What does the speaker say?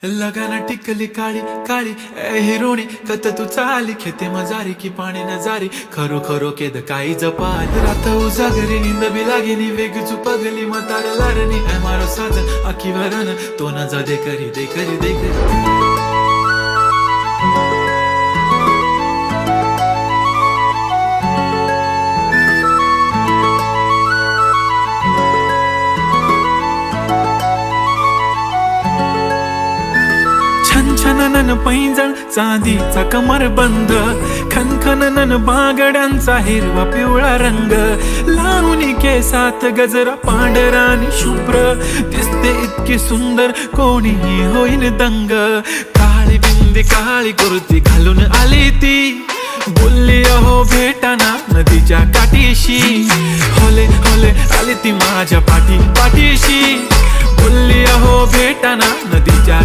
लगाना टिकली काळी काळी ए हिरोणी कत तू चाली खेते मजारी की पाणी नजारी खरो खरो केद काही जपाल रात उजागरी निंद बी लागेनी वेग चुपगली मतार लारणी है मारो साजन आखी वरन तो न जा दे करी दे करी दे करी छनछनन पैंजण चांदीचा कमर बंद खनखनन बागड्यांचा हिरवा पिवळा रंग लावणी केसात गजरा पांढरा आणि शुभ्र दिसते इतकी सुंदर कोणीही होईन दंग काळी बिंदी काळी कुर्ती घालून आली ती बोलली अहो भेटाना नदीच्या काठीशी होले होले आली ती माझ्या पाठीशी बोलली अहो भेटाना नदीच्या